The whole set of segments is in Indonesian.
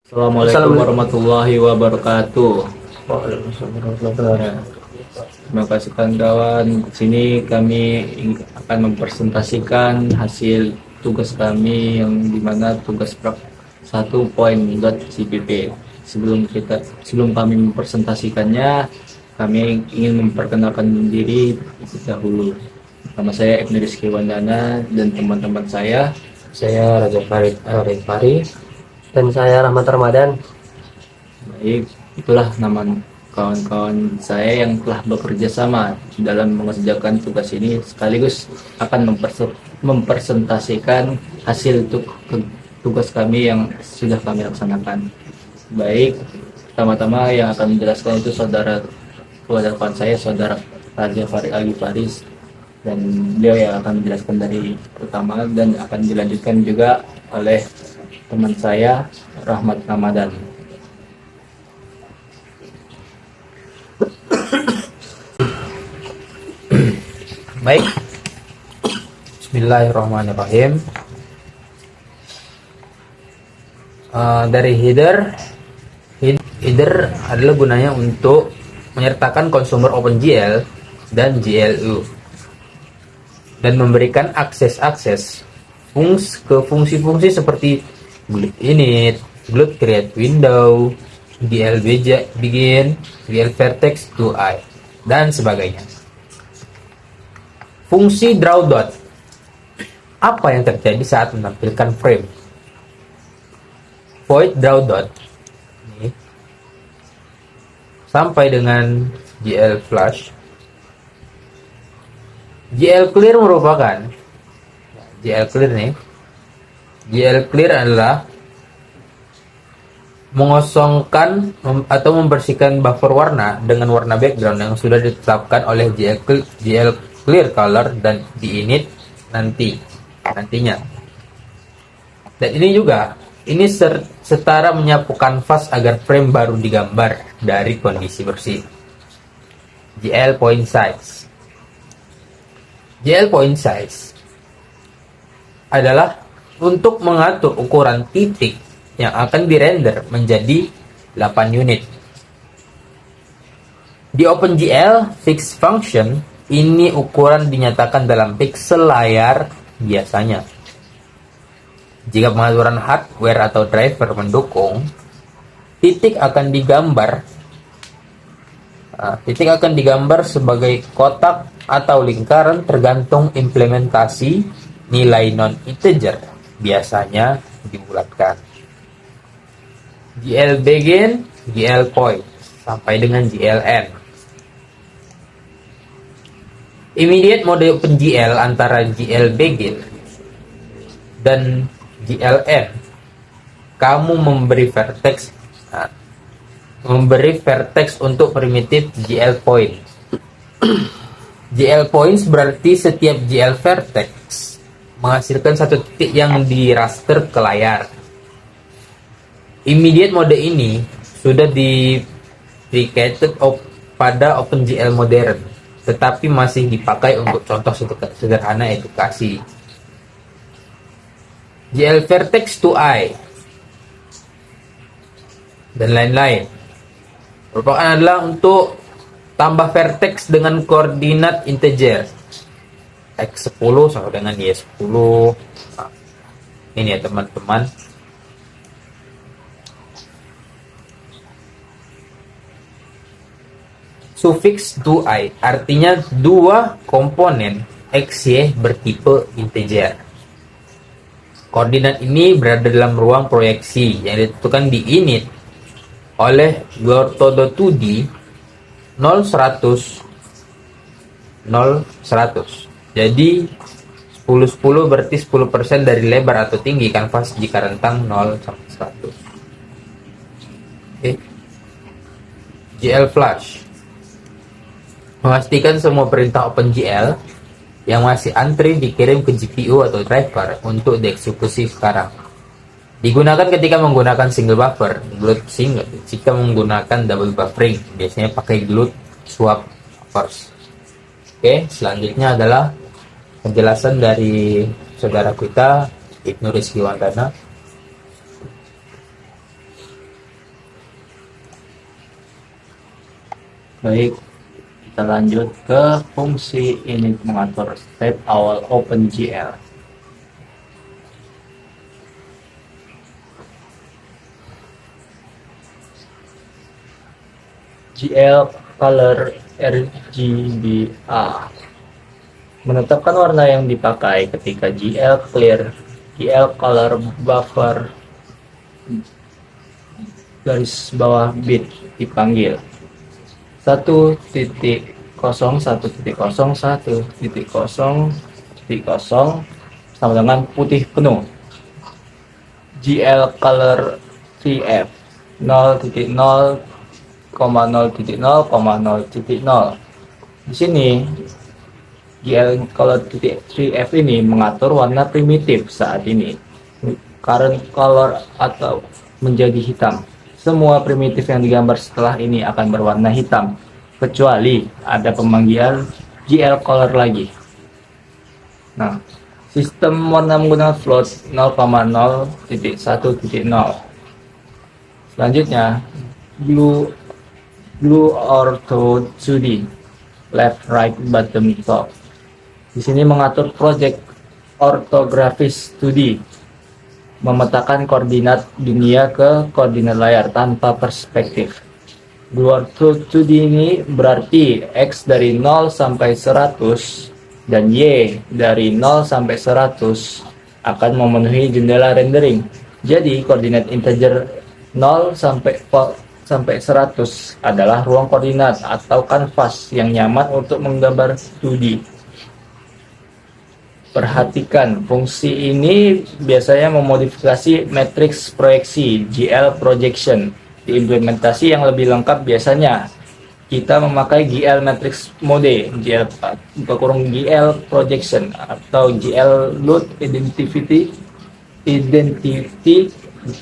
Assalamualaikum Assalamualaikum. warahmatullahi wabarakatuh. Waalaikumsalam warahmatullahi Ya, wabarakatuh. terima kasih kawan-kawan. Di sini kami akan mempresentasikan hasil tugas kami yang dimana tugas prak 1.CPP. Sebelum kami mempresentasikannya, kami ingin memperkenalkan diri terlebih dahulu. Nama saya Ibnu Rizky Wandana dan teman-teman saya. Saya Raja Farid Al-Fari dan saya Rahmat Ramadan. Baik, itulah nama kawan-kawan saya yang telah bekerja sama dalam mengerjakan tugas ini, sekaligus akan mempresentasikan hasil tugas kami yang sudah kami laksanakan. Baik, pertama-tama yang akan menjelaskan itu kepada kawan saya, saudara Raja Farid Ali Faris, dan beliau yang akan menjelaskan dari pertama dan akan dilanjutkan juga oleh teman saya Rahmat Ramadan. Baik, Bismillahirrahmanirrahim. Dari header adalah gunanya untuk menyertakan konsumer OpenGL dan GLU dan memberikan akses ke fungsi-fungsi seperti glute init, glute create window, GL begin, GL vertex 2i, dan sebagainya. Fungsi draw dot. Apa yang terjadi saat menampilkan frame? Void draw dot ini, sampai dengan GL flash. GL clear merupakan GL clear nih. GL clear adalah mengosongkan atau membersihkan buffer warna dengan warna background yang sudah ditetapkan oleh GL clear color dan di init nantinya. Dan ini setara menyapu kanvas agar frame baru digambar dari kondisi bersih. GL point size. GL point size adalah untuk mengatur ukuran titik yang akan dirender menjadi 8 unit. Di OpenGL fixed function, ini ukuran dinyatakan dalam pixel layar biasanya. Jika pengaturan hardware atau driver mendukung, titik akan digambar sebagai kotak atau lingkaran tergantung implementasi nilai non-integer, biasanya dibulatkan. GL begin, GL point, sampai dengan GLN. Immediate mode OpenGL antara GL begin dan GLN, kamu memberi vertex untuk primitif GL point. GL points berarti setiap GL vertex menghasilkan satu titik yang di raster ke layar. Immediate mode ini sudah deprecated pada OpenGL modern, tetapi masih dipakai untuk contoh sederhana edukasi. GL vertex 2i dan lain-lain merupakan adalah untuk tambah vertex dengan koordinat integer x10 sama dengan y10. Nah, ini ya teman-teman. Sufiks 2i artinya dua komponen xy bertipe integer. Koordinat ini berada dalam ruang proyeksi yang ditentukan di init oleh Glortodo2D 0 100 0 100. Jadi 10 10 berarti 10% dari lebar atau tinggi kanvas jika rentang 0 sampai 100. GL flash memastikan semua perintah OpenGL yang masih antri dikirim ke GPU atau driver untuk dieksekusi sekarang. Digunakan ketika menggunakan single buffer, glute single. Jika menggunakan double buffering, biasanya pakai glute swap buffers. Oke, selanjutnya adalah penjelasan dari saudara kita Ibnu Rizky Wandana. Baik, kita lanjut ke fungsi init mengatur state awal OpenGL. GL color RGBA menetapkan warna yang dipakai ketika GL clear, GL color buffer garis bawah bit dipanggil 1.0.1.0.1.0 sama dengan putih penuh. GL color 3F 0.0,0.0,0. Di sini GL color 3F ini mengatur warna primitif saat ini, current color atau menjadi hitam. Semua primitif yang digambar setelah ini akan berwarna hitam, kecuali ada pemanggilan GL color lagi. Nah, sistem warna menggunakan float 0,0.1.0. Selanjutnya, blue ortho 2D, left, right, bottom, top. Di sini mengatur project ortografis 2D, memetakan koordinat dunia ke koordinat layar tanpa perspektif. Blue ortho 2D ini berarti X dari 0 sampai 100 dan Y dari 0 sampai 100 akan memenuhi jendela rendering. Jadi koordinat integer 0 sampai 100 adalah ruang koordinat atau kanvas yang nyaman untuk menggambar 2D. Perhatikan, fungsi ini biasanya memodifikasi matriks proyeksi GL projection. Di implementasi yang lebih lengkap biasanya kita memakai GL matrix mode, GL projection atau GL load identity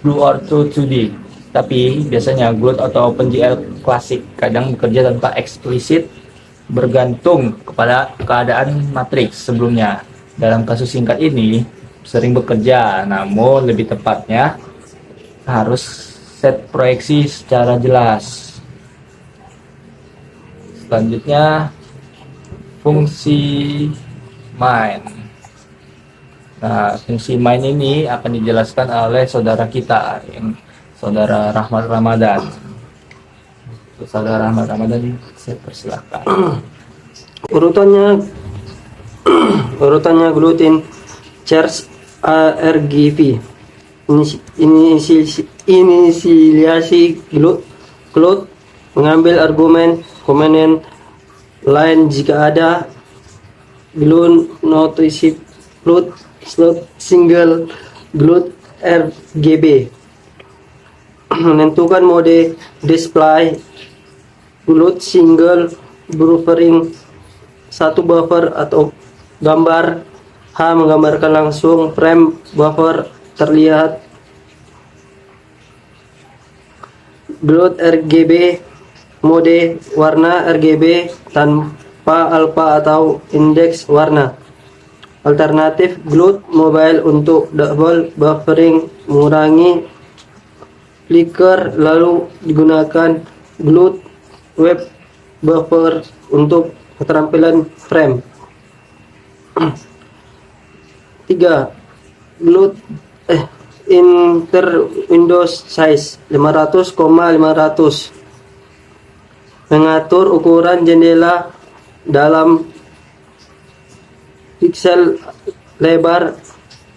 blue ortho 2D. Tapi biasanya GLOD atau OpenGL klasik kadang bekerja tanpa eksplisit, bergantung kepada keadaan matriks sebelumnya. Dalam kasus singkat ini sering bekerja, namun lebih tepatnya harus set proyeksi secara jelas. Selanjutnya fungsi main. Nah, fungsi main ini akan dijelaskan oleh saudara kita, yang saudara Rahmat Ramadan. Saudara Rahmat Ramadan, saya persilahkan. Urutannya gluten charge RGB, inisiasi GLOD, mengambil argumen komponen lain jika ada GLOD notice GLOD slot single GLOD RGB, menentukan mode display GLOD single buffering, satu buffer atau gambar H menggambarkan langsung frame buffer terlihat. GLOD RGB mode warna RGB tanpa alpha atau indeks warna. Alternatif GLOD mobile untuk double buffering mengurangi flicker, lalu digunakan GLOD web buffer untuk keterampilan frame. 3. GLOD inter Windows size 500,500, mengatur ukuran jendela dalam pixel lebar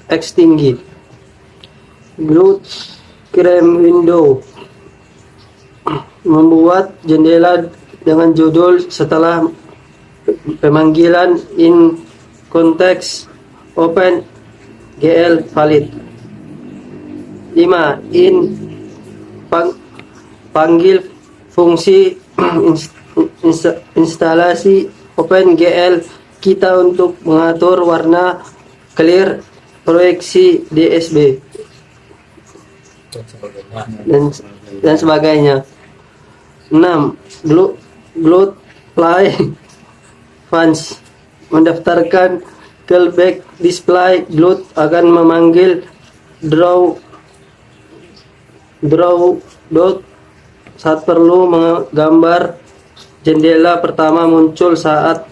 X tinggi. GLOD Creme Window membuat jendela dengan judul setelah pemanggilan in context open GL valid. 5. Panggil fungsi instalasi OpenGL kita untuk mengatur warna clear, proyeksi DSB dan sebagainya. 6. GLOD play fans mendaftarkan callback display. GLOD akan memanggil draw dot saat perlu menggambar jendela pertama muncul saat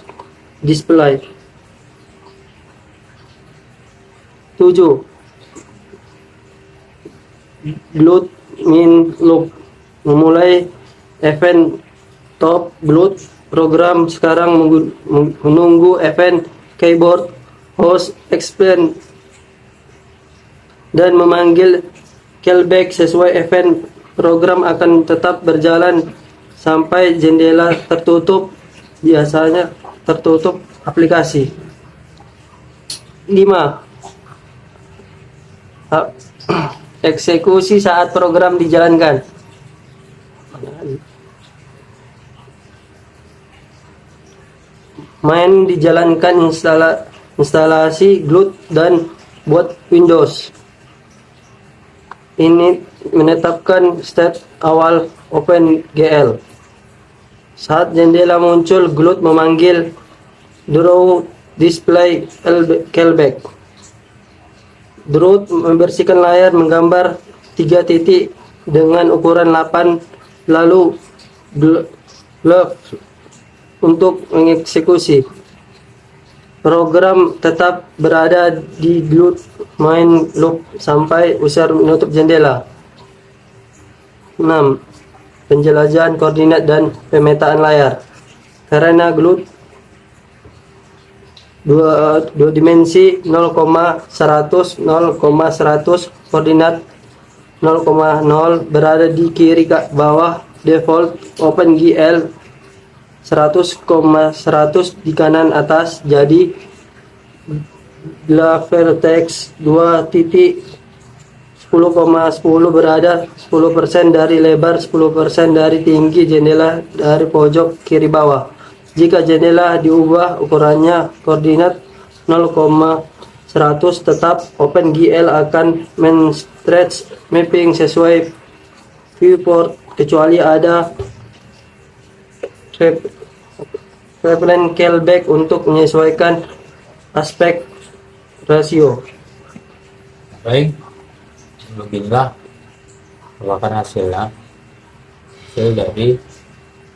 display. 7. Glut min loop memulai event top glut. Program sekarang menunggu event keyboard host explain dan memanggil callback sesuai event. Program akan tetap berjalan sampai jendela tertutup, biasanya tertutup aplikasi. 5. Eksekusi saat program dijalankan. Main dijalankan instalasi Glut dan buat Windows. Ini menetapkan state awal OpenGL. Saat jendela muncul, Glut memanggil draw display callback. Draw membersihkan layar menggambar 3 titik dengan ukuran 8, lalu glove untuk mengeksekusi. Program tetap berada di Glut main loop sampai usar menutup jendela. 6. Penjelajahan koordinat dan pemetaan layar. Karena Glut dua dimensi 0,100 koordinat 0,0 berada di kiri bawah default OpenGL 100,100 di kanan atas, jadi vertex 2 titik 10,10 berada 10% dari lebar, 10% dari tinggi jendela dari pojok kiri bawah. Jika jendela diubah ukurannya koordinat 0,100, tetap OpenGL akan men-stretch mapping sesuai viewport kecuali ada reference callback untuk menyesuaikan aspek rasio. Baik, beginilah merupakan hasil dari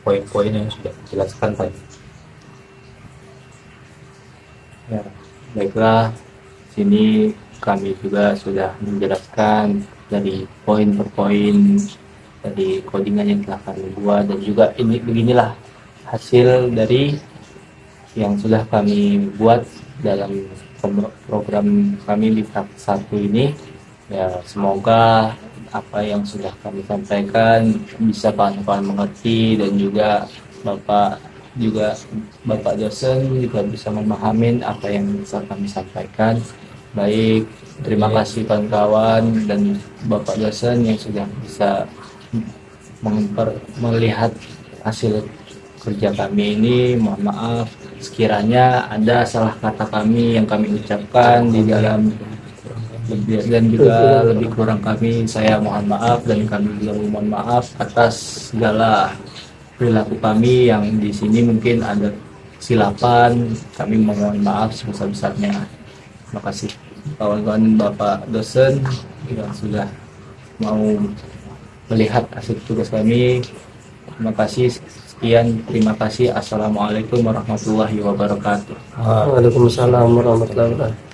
poin-poin yang sudah dijelaskan tadi. Ya, baiklah. Sini kami juga sudah menjelaskan dari poin per poin dari codingan yang telah kami buat, dan juga ini beginilah hasil dari yang sudah kami buat dalam program kami di tahap 1 ini. Ya, semoga apa yang sudah kami sampaikan bisa kawan-kawan mengerti, dan juga Bapak dosen juga bisa memahami apa yang bisa kami sampaikan. Baik, terima kasih kawan-kawan dan Bapak dosen yang sudah bisa melihat hasil kerja kami ini. Mohon maaf sekiranya ada salah kata kami yang kami ucapkan di dalam, dan juga lebih kurang kami, saya mohon maaf, dan kami juga mohon maaf atas segala perilaku kami yang di sini mungkin ada silapan. Kami mohon maaf sebesar-besarnya. Terima kasih kawan-kawan Bapak dosen yang sudah mau melihat hasil tugas kami. Terima kasih. Sekian, terima kasih. Assalamualaikum warahmatullahi wabarakatuh. Waalaikumsalam warahmatullahi wabarakatuh.